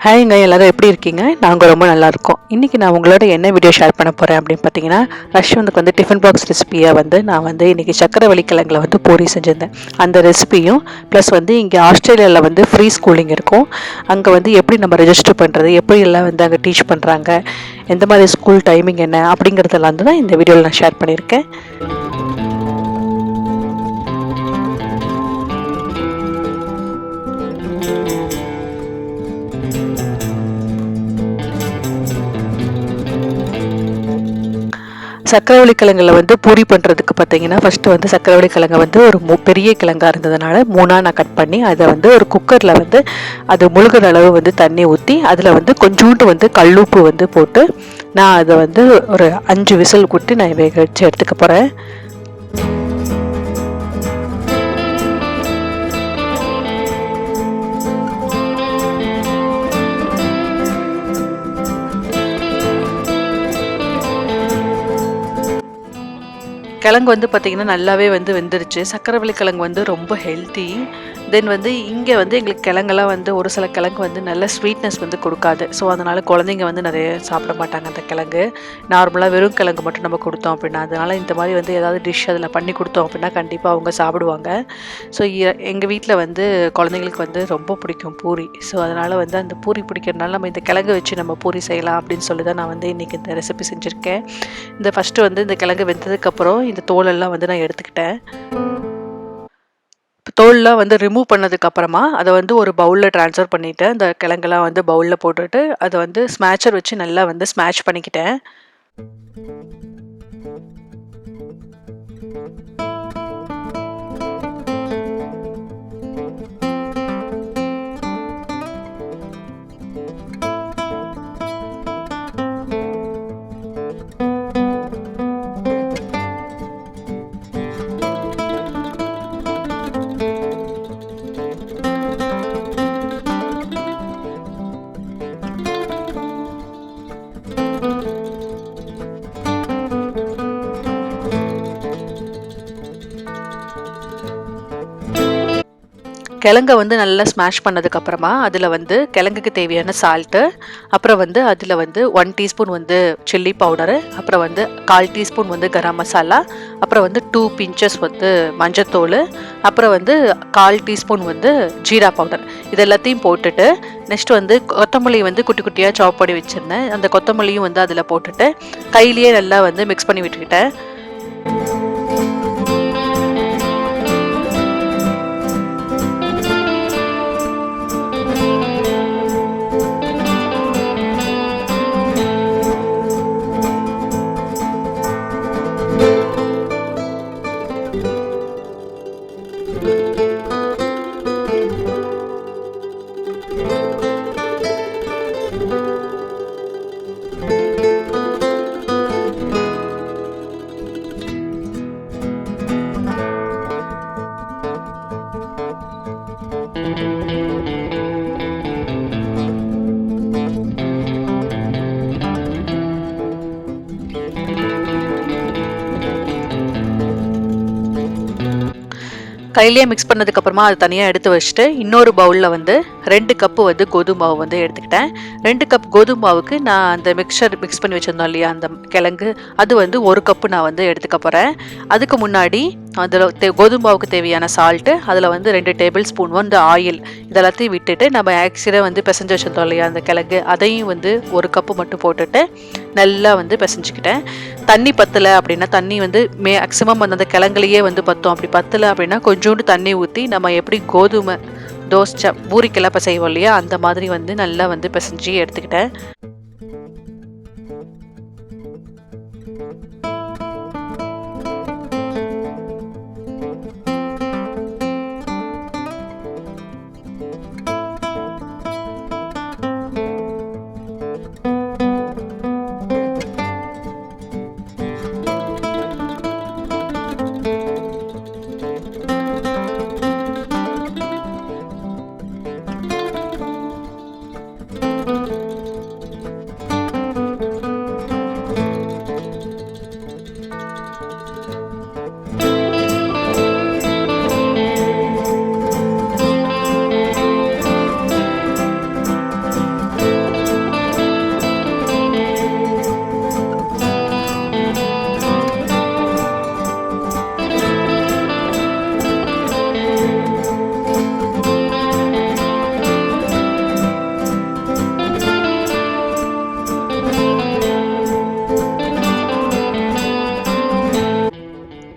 ஹாய்ங்க, எல்லாரும் எப்படி இருக்கீங்க? நாங்கள் ரொம்ப நல்லா இருக்கோம். இன்றைக்கி நான் உங்களோட என்ன வீடியோ ஷேர் பண்ண போகிறேன் அப்படின்னு பார்த்தீங்கன்னா, ரஷ்வந்துக்கு வந்து டிஃபன் பாக்ஸ் ரெசிபியாக வந்து நான் வந்து இன்றைக்கி சக்கரவள்ளி கிழங்குல வந்து பூரி செஞ்சுருந்தேன். அந்த ரெசிபியும் ப்ளஸ் வந்து இங்கே ஆஸ்திரேலியாவில் வந்து ஃப்ரீ ஸ்கூலிங் இருக்கும். அங்கே வந்து எப்படி நம்ம ரெஜிஸ்டர் பண்ணுறது, எப்படி எல்லாம் வந்து அங்கே டீச் பண்ணுறாங்க, எந்த மாதிரி ஸ்கூல் டைமிங் என்ன அப்படிங்கிறதெல்லாம் தான் இந்த வீடியோவில் நான் ஷேர் பண்ணியிருக்கேன். சக்கரவள்ளி கிழங்குல வந்து பூரி பண்ணுறதுக்கு பார்த்தீங்கன்னா, ஃபஸ்ட்டு வந்து சக்கரவள்ளி கிழங்கை வந்து ஒரு பெரிய கிழங்காக இருந்ததுனால மூணாக நான் கட் பண்ணி அதை வந்து ஒரு குக்கரில் வந்து அது முழுகிற அளவு வந்து தண்ணி ஊற்றி அதில் வந்து கொஞ்சோண்டு வந்து கல்லுப்பு வந்து போட்டு நான் அதை வந்து ஒரு 5 விசில் கொடுத்து நான் வேக வச்சு எடுத்துக்க போகிறேன். கிழங்கு வந்து பார்த்திங்கன்னா நல்லாவே வந்து வெந்துருச்சு. சக்கரவள்ளி கிழங்கு வந்து ரொம்ப ஹெல்த்தி. தென் வந்து இங்கே வந்து எங்களுக்கு கிழங்கெல்லாம் வந்து ஒரு சில கிழங்கு வந்து நல்ல ஸ்வீட்னஸ் வந்து கொடுக்காது. ஸோ அதனால் குழந்தைங்க வந்து நிறைய சாப்பிட மாட்டாங்க அந்த கிழங்கு. நார்மலாக வெறும் கிழங்கு மட்டும் நம்ம கொடுத்தோம் அப்படின்னா, அதனால் இந்த மாதிரி வந்து ஏதாவது டிஷ் அதில் பண்ணி கொடுத்தோம் அப்படின்னா கண்டிப்பாக அவங்க சாப்பிடுவாங்க. ஸோ எங்கள் வீட்டில் வந்து குழந்தைங்களுக்கு வந்து ரொம்ப பிடிக்கும் பூரி. ஸோ அதனால் வந்து அந்த பூரி பிடிக்கிறதுனால நம்ம இந்த கிழங்கு வச்சு நம்ம பூரி செய்யலாம் அப்படின்னு சொல்லி தான் நான் வந்து இன்றைக்கி இந்த ரெசிபி செஞ்சுருக்கேன். இந்த ஃபஸ்ட்டு வந்து இந்த கிழங்கு வெந்ததுக்கப்புறம் இந்த தோலெல்லாம் வந்து நான் எடுத்துக்கிட்டேன். தோல்லாம் வந்து ரிமூவ் பண்ணதுக்கு அப்புறமா அதை வந்து ஒரு பவுலில் ட்ரான்ஸ்ஃபர் பண்ணிவிட்டு அந்த கிழங்கெல்லாம் வந்து பவுலில் போட்டுட்டு அதை வந்து ஸ்மேட்சர் வச்சு நல்லா வந்து ஸ்மேஷ் பண்ணிக்கிட்டேன். கிழங்கை வந்து நல்லா ஸ்மாஷ் பண்ணதுக்கப்புறமா அதில் வந்து கிழங்குக்கு தேவையான சால்ட்டு, அப்புறம் வந்து அதில் வந்து 1 டீஸ்பூன் வந்து சில்லி பவுடரு, அப்புறம் வந்து 1/4 டீஸ்பூன் வந்து கரம் மசாலா, அப்புறம் வந்து 2 பிஞ்சஸ் வந்து மஞ்சத்தூள், அப்புறம் வந்து 1/4 டீஸ்பூன் வந்து ஜீரா பவுடர். இது எல்லாத்தையும் போட்டுட்டு நெக்ஸ்ட் வந்து கொத்தமல்லி வந்து குட்டி குட்டியாக சாப் பண்ணி வச்சுருந்தேன். அந்த கொத்தமல்லியும் வந்து அதில் போட்டுட்டு கையிலேயே நல்லா வந்து மிக்ஸ் பண்ணி விட்டுக்கிட்டேன். கையிலேயே மிக்ஸ் பண்ணதுக்கப்புறமா அது தனியாக எடுத்து வச்சுட்டு இன்னொரு பவுலில் வந்து 2 கப்பு வந்து கோதுமை மாவு வந்து எடுத்துக்கிட்டேன். 2 கப் கோதுமை மாவுக்கு நான் அந்த மிக்ஸ் பண்ணி வச்சுருந்தோம் இல்லையா அந்த கிழங்கு, அது வந்து 1 கப்பு நான் வந்து எடுத்துக்க போகிறேன். அதுக்கு முன்னாடி அதில் கோதுமை மாவுக்கு தேவையான சால்ட்டு, அதில் வந்து 2 டேபிள் ஸ்பூன் வந்து ஆயில், இதெல்லாத்தையும் விட்டுட்டு நம்ம ஆக்சிடாக வந்து பிசைஞ்சு வச்சுருந்தோம் இல்லையா அந்த கிழங்கு, அதையும் வந்து 1 கப்பு மட்டும் போட்டுட்டு நல்லா வந்து பிசைஞ்சிக்கிட்டேன். தண்ணி பத்தலை அப்படின்னா தண்ணி வந்து மேக்ஸிமம் வந்து அந்த கிழங்குலையே வந்து பற்றும். அப்படி பத்தலை அப்படின்னா கொஞ்சோண்டு தண்ணி ஊற்றி நம்ம எப்படி கோதுமை தோசை பூரிக்கெல்லாம் இப்போ செய்வோம் இல்லையா அந்த மாதிரி வந்து நல்லா வந்து பிசைஞ்சு எடுத்துக்கிட்டேன்.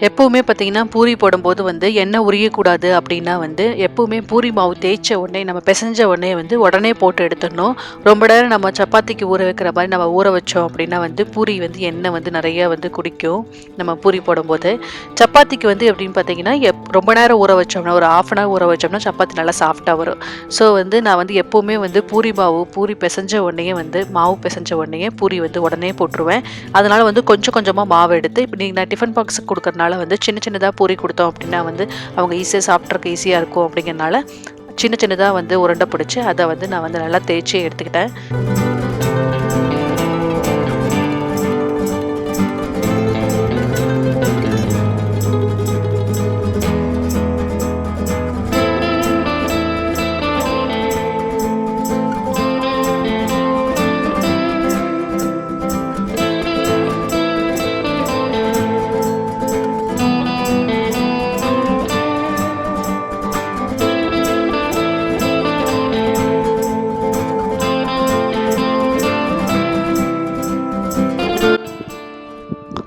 எப்பவுமே பார்த்தீங்கன்னா, பூரி போடும்போது வந்து எண்ணெய் உரியக்கூடாது அப்படின்னா வந்து, எப்பவுமே பூரி மாவு தேய்ச்ச உடனே நம்ம பெசஞ்ச உடனே வந்து உடனே போட்டு எடுத்துடணும். ரொம்ப நேரம் நம்ம சப்பாத்திக்கு ஊற வைக்கிற மாரி நம்ம ஊற வச்சோம் அப்படின்னா வந்து, பூரி வந்து எண்ணெய் வந்து நெறைய வந்து குடிக்கும். நம்ம பூரி போடும்போது. சப்பாத்திக்கு வந்து எப்படின்னு பார்த்தீங்கன்னா, ரொம்ப நேரம் ஊற வச்சோம்னா, ஒரு 1/2 அன் ஹவர் ஊற வச்சோம்னா, சப்பாத்தி நல்லா சாஃப்ட்டா வரும். ஸோ வந்து நான் வந்து எப்பவுமே வந்து பூரி பெசஞ்ச உடனேயே வந்து மாவு பெசஞ்ச உடனேயே பூரி வந்து உடனே போட்டுருவேன். அதனால வந்து கொஞ்சம் கொஞ்சமா மாவு எடுத்து இப்ப நான் டிஃபன் பாக்ஸுக்கு குடுக்கறனால வந்து சின்ன சின்னதா பூரி குடுத்தோம் அப்படின்னா வந்து அவங்க ஈஸியா சாப்பிட்றதுக்கு ஈஸியா இருக்கும் அப்படிங்கிறனால, சின்ன சின்னதா வந்து உருண்டை பிடிச்சு அத வந்து நான் வந்து நல்லா தேய்ச்சு எடுத்துக்கிட்டேன்.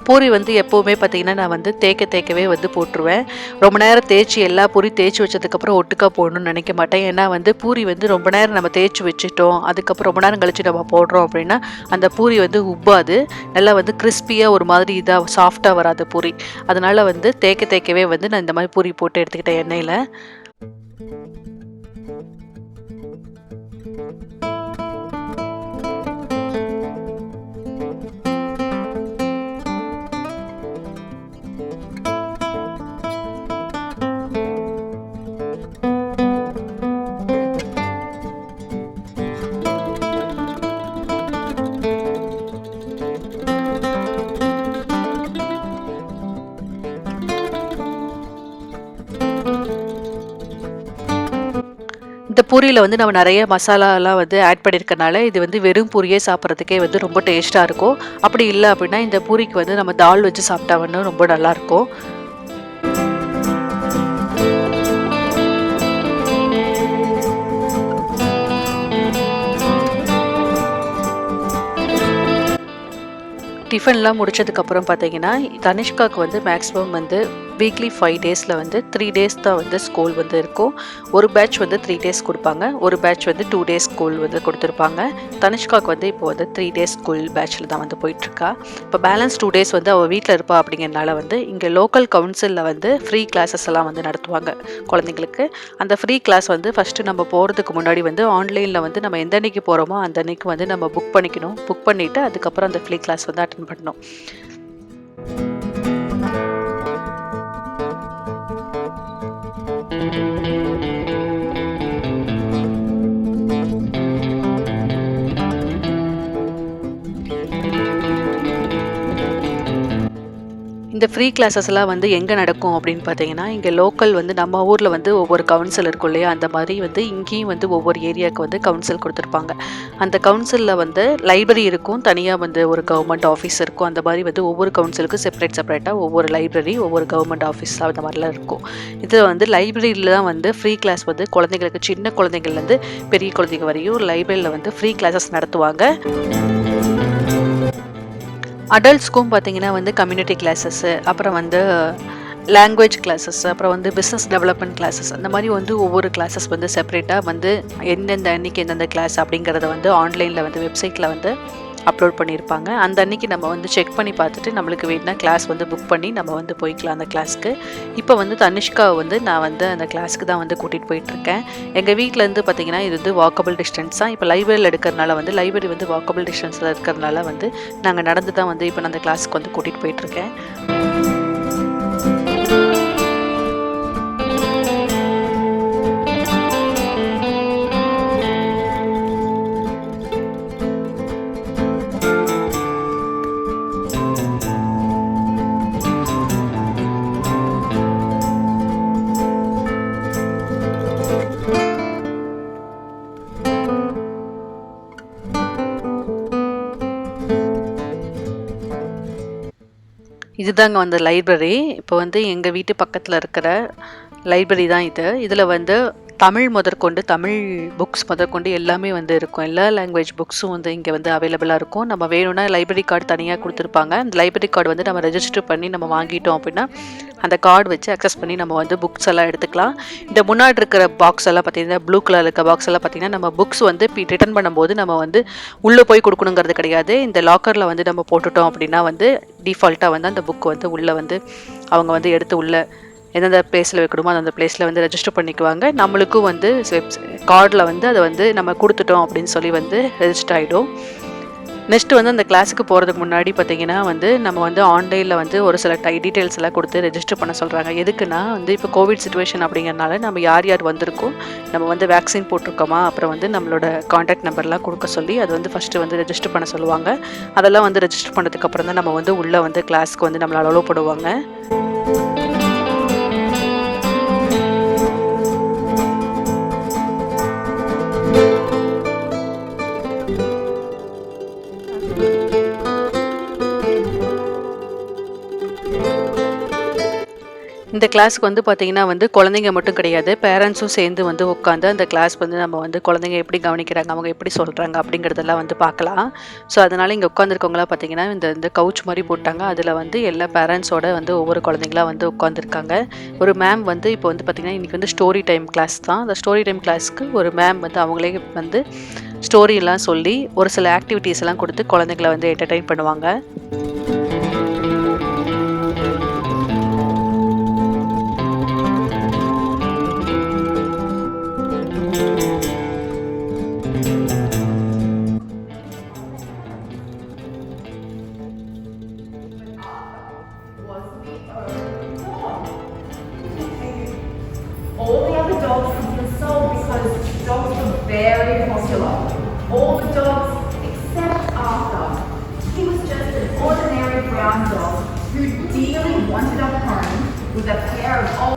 பூரி வந்து எப்பவுமே பார்த்தீங்கன்னா, நான் வந்து தேய்க்கவே வந்து போட்டுருவேன். ரொம்ப நேரம் தேய்ச்சு எல்லா பூரியும் தேய்ச்சு வச்சதுக்கப்புறம் ஒட்டுக்கா போடணும்னு நினைக்க மாட்டேன். ஏன்னா வந்து பூரி வந்து ரொம்ப நேரம் நம்ம தேய்ச்சு வச்சுட்டோம். அதுக்கப்புறம் ரொம்ப நேரம் கழிச்சு நம்ம போடுறோம் அப்படின்னா, அந்த பூரி வந்து உப்பாது. நல்லா வந்து கிரிஸ்பியா ஒரு மாதிரி சாஃப்ட்டா வராது பூரி. அதனால வந்து தேய்க்கவே வந்து நான் இந்த மாரி பூரி போட்டு எடுத்துக்கிட்டேன் எண்ணெயில. இந்த பூரியில வந்து நம்ம நெறைய மசாலாலாம் வந்து ஆட் பண்ணியிருக்கனால, இது வந்து வெறும் பூரியே சாப்பிடுறதுக்கே வந்து ரொம்ப டேஸ்ட்டா இருக்கும். அப்படி இல்ல அப்படின்னா, இந்த பூரிக்கு வந்து நம்ம தால் வச்சு சாப்பிட்டா வந்து ரொம்ப நல்லாயிருக்கும். டிஃபன்லாம் முடிச்சதுக்கப்புறம் பார்த்தீங்கன்னா, தனிஷ்காக்கு வந்து மேக்ஸிமம் வந்து வீக்லி 5 டேஸில் வந்து 3 டேஸ் தான் வந்து ஸ்கூல் வந்து இருக்கும். ஒரு பேட்ச் வந்து 3 டேஸ் குடுப்பாங்க. ஒரு பேட்ச் வந்து 2 டேஸ் ஸ்கூல் வந்து குடுத்துருப்பாங்க. தனிஷ்காக்கு வந்து இப்போ வந்து 3 டேஸ் ஸ்கூல் பேட்ச்சில தான் வந்து போயிட்டுருக்கா. இப்போ பேலன்ஸ் 2 டேஸ் வந்து அவள் வீட்ல இருப்பா அப்படிங்கிறனால வந்து இங்கே லோக்கல் கவுன்சிலில் வந்து ஃப்ரீ கிளாஸஸ் எல்லாம் வந்து நடத்துவாங்க குழந்தைங்களுக்கு. அந்த ஃப்ரீ கிளாஸ் வந்து ஃபஸ்ட்டு நம்ம போகிறதுக்கு முன்னாடி வந்து ஆன்லைனில் வந்து நம்ம எந்த அன்னைக்கு போகிறோமோ அந்த அன்னைக்கு வந்து நம்ம புக் பண்ணிக்கணும். புக் பண்ணிவிட்டு அதுக்கப்புறம் அந்த ஃப்ரீ கிளாஸ் வந்து அட்டெண்ட் பண்ணணும். இந்த ஃப்ரீ கிளாஸஸ்லாம் வந்து எங்கே நடக்கும் அப்படின்னு பார்த்தீங்கன்னா, இங்கே லோக்கல் வந்து நம்ம ஊரில் வந்து ஒவ்வொரு கவுன்சில் இருக்கும் இல்லையா? அந்த மாதிரி வந்து இங்கேயும் வந்து ஒவ்வொரு ஏரியாவுக்கு வந்து கவுன்சில் கொடுத்துருப்பாங்க. அந்த கவுன்சிலில் வந்து லைப்ரரி இருக்கும். தனியாக வந்து ஒரு கவர்மெண்ட் ஆஃபீஸ் இருக்கும். அந்த மாதிரி வந்து ஒவ்வொரு கவுன்சிலுக்கும் செப்பரேட்டாக ஒவ்வொரு லைப்ரரி, ஒவ்வொரு கவர்மெண்ட் ஆஃபீஸ் அந்த மாதிரிலாம் இருக்கும். இதில் வந்து லைப்ரரியில் தான் வந்து ஃப்ரீ கிளாஸ் வந்து குழந்தைங்களுக்கு சின்ன குழந்தைங்கள்லேருந்து பெரிய குழந்தைங்க வரையும் லைப்ரரியில் வந்து ஃப்ரீ கிளாஸஸ் நடத்துவாங்க. அடல்ட்ஸ்க்கும் பார்த்தீங்கன்னா வந்து கம்யூனிட்டி கிளாஸஸ்ஸு, அப்புறம் வந்து லாங்குவேஜ் கிளாஸஸ், அப்புறம் வந்து பிஸ்னஸ் டெவலப்மெண்ட் கிளாஸஸ் அந்த மாதிரி வந்து ஒவ்வொரு கிளாஸஸ் வந்து செப்பரேட்டாக வந்து எந்தெந்த அன்னைக்கு எந்தெந்த கிளாஸ் அப்படிங்கிறத வந்து ஆன்லைனில் வந்து வெப்சைட்டில் வந்து அப்லோட் பண்ணியிருப்பாங்க. அந்த அன்னைக்கு நம்ம வந்து செக் பண்ணி பார்த்துட்டு நம்மளுக்கு வேணும்னா கிளாஸ் வந்து புக் பண்ணி நம்ம வந்து போய்க்கலாம் அந்த கிளாஸ்க்கு. இப்போ வந்து தனிஷ்காவை வந்து நான் வந்து அந்த கிளாஸ்க்கு தான் வந்து கூட்டிகிட்டு போயிட்டுருக்கேன். எங்கள் வீட்டிலேருந்து பார்த்தீங்கன்னா இது வந்து வாக்கபிள் டிஸ்டன்ஸ் தான். இப்போ லைப்ரரியில் எடுக்கிறனால வந்து லைப்ரரி வந்து வாக்கபிள் டிஸ்டன்ஸில் இருக்கிறதுனால வந்து நாங்கள் நடந்து தான் வந்து இப்போ நான் அந்த கிளாஸ்க்கு வந்து கூட்டிகிட்டு போயிட்டுருக்கேன். இதுதாங்க வந்து லைப்ரரி. இப்போ வந்து எங்கள் வீட்டு பக்கத்தில் இருக்கிற லைப்ரரி தான் இது. இதில் வந்து தமிழ் முதற்கொண்டு தமிழ் புக்ஸ் முதற்கொண்டு எல்லாமே வந்து இருக்கும். எல்லா லாங்குவேஜ் புக்ஸும் வந்து இங்கே வந்து அவைலபிளாக இருக்கும். நம்ம வேணும்னா லைப்ரரி கார்டு தனியாக கொடுத்துருப்பாங்க. அந்த லைப்ரரி கார்டு வந்து நம்ம ரெஜிஸ்டர் பண்ணி நம்ம வாங்கிட்டோம் அப்படின்னா அந்த கார்டு வச்சு அக்சஸ் பண்ணி நம்ம வந்து புக்ஸ் எல்லாம் எடுத்துக்கலாம். இந்த முன்னாடி இருக்கிற பாக்ஸ் எல்லாம் பார்த்தீங்கன்னா ப்ளூ கலர் இருக்க பாக்ஸ் எல்லாம் பார்த்தீங்கன்னா நம்ம புக்ஸ் வந்து ரிட்டர்ன் பண்ணும்போது நம்ம வந்து உள்ளே போய் கொடுக்கணுங்கிறது கிடையாது. இந்த லாக்கரில் வந்து நம்ம போட்டுட்டோம் அப்படின்னா வந்து டிஃபால்ட்டாக வந்து அந்த புக் வந்து உள்ளே வந்து அவங்க வந்து எடுத்து உள்ளே எந்தெந்த பிளேஸில் வைக்கணுமோ அந்த பிளேஸில் வந்து ரெஜிஸ்டர் பண்ணிக்குவாங்க. நம்மளுக்கும் வந்து கார்டில் வந்து அதை வந்து நம்ம கொடுத்துட்டோம் அப்படின்னு சொல்லி வந்து ரெஜிஸ்டர் ஆகிடும். நெக்ஸ்ட் வந்து அந்த கிளாஸுக்கு போகிறதுக்கு முன்னாடி பார்த்தீங்கன்னா வந்து நம்ம வந்து ஆன்லைனில் வந்து ஒரு சில டீட்டெயில்ஸ் எல்லாம் கொடுத்து ரெஜிஸ்டர் பண்ண சொல்கிறாங்க. எதுக்குன்னா வந்து இப்போ கோவிட் சுச்சுவேஷன் அப்படிங்கிறனால நம்ம யார் யார் வந்திருக்கோம், நம்ம வந்து வேக்சின் போட்டிருக்கோமா, அப்புறம் வந்து நம்மளோட கான்டாக்ட் நம்பர்லாம் கொடுக்க சொல்லி அது வந்து ஃபஸ்ட்டு வந்து ரெஜிஸ்டர் பண்ண சொல்லுவாங்க. அதெல்லாம் வந்து ரெஜிஸ்டர் பண்ணதுக்கப்புறம் தான் நம்ம வந்து உள்ளே வந்து கிளாஸ்க்கு வந்து நம்மளை அலோவ் பண்ணுவாங்க. இந்த கிளாஸ்க்கு வந்து பார்த்திங்கன்னா வந்து குழந்தைங்க மட்டும் கிடையாது, பேரண்ட்ஸும் சேர்ந்து வந்து உட்காந்து அந்த கிளாஸ் வந்து நம்ம வந்து குழந்தைங்க எப்படி கவனிக்கிறாங்க, அவங்க எப்படி சொல்கிறாங்க அப்படிங்கிறதெல்லாம் வந்து பார்க்கலாம். ஸோ அதனால் இங்கே உட்காந்துருக்கவங்களாம் பார்த்திங்கன்னா இந்த கவுச் மாதிரி போட்டாங்க. அதில் வந்து எல்லா பேரண்ட்ஸோட வந்து ஒவ்வொரு குழந்தைங்களாம் வந்து உட்காந்துருக்காங்க. ஒரு மேம் வந்து இப்போ வந்து பார்த்திங்கன்னா இன்றைக்கி வந்து ஸ்டோரி டைம் கிளாஸ் தான். அந்த ஸ்டோரி டைம் கிளாஸ்க்கு ஒரு மேம் வந்து அவங்களே வந்து ஸ்டோரியெல்லாம் சொல்லி ஒரு சில ஆக்டிவிட்டீஸ் எல்லாம் கொடுத்து குழந்தைங்களை வந்து என்டர்டெயின் பண்ணுவாங்க. All the other dogs had been sold because dogs were very popular. All the dogs except Arthur. He was just an ordinary brown dog who dearly wanted a home with a pair of old...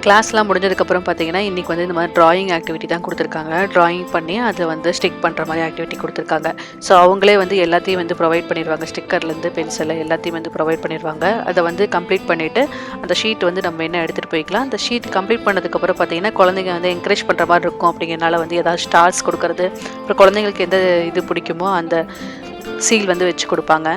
கிளாஸ்லாம் முடிஞ்சதுக்கப்புறம் பார்த்தீங்கன்னா இன்றைக்கி வந்து இந்த மாதிரி drawing activity தான் கொடுத்துருக்காங்க. Drawing பண்ணி அதை வந்து ஸ்டிக் பண்ணுற மாதிரி ஆக்டிவிட்டி கொடுத்துருக்காங்க. ஸோ அவங்களே வந்து எல்லாத்தையும் வந்து ப்ரொவைட் பண்ணிடுவாங்க. ஸ்டிக்கர்லேருந்து பென்சில் எல்லாத்தையும் வந்து ப்ரொவைட் பண்ணிடுவாங்க. அதை வந்து கம்ப்ளீட் பண்ணிவிட்டு அந்த ஷீட் வந்து நம்ம என்ன எடுத்துகிட்டு போய்க்கலாம். அந்த ஷீட் கம்ப்ளீட் பண்ணதுக்கப்புறம் பார்த்தீங்கன்னா குழந்தைங்க வந்து என்கரேஜ் பண்ணுற மாதிரி இருக்கும். அப்படிங்கிறனால வந்து ஏதாவது ஸ்டார்ஸ் கொடுக்கறது, அப்புறம் குழந்தைங்களுக்கு எந்த இது பிடிக்குமோ அந்த சீல் வந்து வச்சு கொடுப்பாங்க.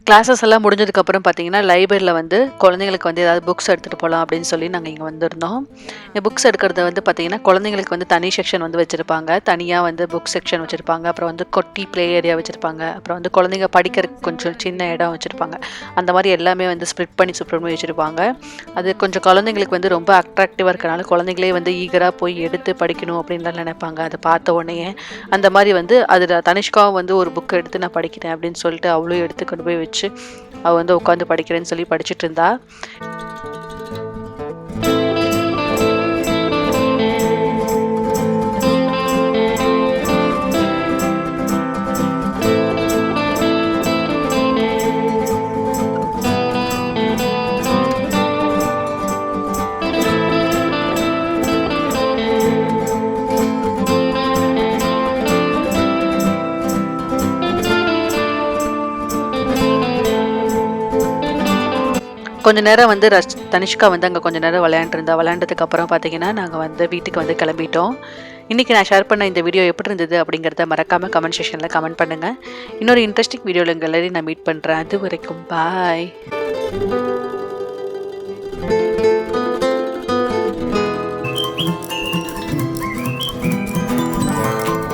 கிளாஸஸ் எல்லாம் முடிஞ்சதுக்கப்புறம் பார்த்தீங்கன்னா லைப்ரரியில் வந்து குழந்தைங்களுக்கு வந்து ஏதாவது புக்ஸ் எடுத்துகிட்டு போகலாம் அப்படின்னு சொல்லி நாங்கள் இங்கே வந்திருந்தோம். இந்த புக்ஸ் எடுக்கிறத வந்து பார்த்திங்கன்னா குழந்தைங்களுக்கு வந்து தனி செக்ஷன் வந்து வச்சுருப்பாங்க. தனியாக வந்து புக் செக்ஷன் வச்சுருப்பாங்க. அப்புறம் வந்து கொட்டி ப்ளே ஏரியா வச்சுருப்பாங்க. அப்புறம் வந்து குழந்தைங்க படிக்கிறதுக்கு கொஞ்சம் சின்ன இடம் வச்சுருப்பாங்க. அந்த மாதிரி எல்லாமே வந்து ஸ்ப்ளிட் பண்ணி வச்சுருப்பாங்க. அது கொஞ்சம் குழந்தைங்களுக்கு வந்து ரொம்ப அட்ராக்டிவாக இருக்கனால குழந்தைங்களே வந்து ஈகராக போய் எடுத்து படிக்கணும் அப்படின்லாம் நினைப்பாங்க. அதை பார்த்த உடனே அந்த மாதிரி வந்து அதில் தனிஷ்காவும் வந்து ஒரு புக் எடுத்து நான் படிக்கிறேன் அப்படின்னு சொல்லிட்டு அவ்வளோ எடுத்து கொண்டு போய் வச்சு அவள் வந்து உட்காந்து படிக்கிறேன்னு சொல்லி படிச்சுட்டு இருந்தா. கொஞ்ச நேரம் வந்து தனிஷ்கா வந்து அங்கே கொஞ்ச நேரம் விளையாண்டதுக்கு அப்புறம் பார்த்தீங்கன்னா நாங்கள் வந்து வீட்டுக்கு வந்து கிளம்பிட்டோம். இன்றைக்கி நான் ஷேர் பண்ண இந்த வீடியோ எப்படி இருந்தது அப்படிங்கிறத மறக்காமல் கமெண்ட் செக்ஷனில் கமெண்ட் பண்ணுங்கள். இன்னொரு இன்ட்ரெஸ்டிங் வீடியோவில் உங்கள் எல்லாரையும் நான் மீட் பண்ணுறேன். அது வரைக்கும் பாய்.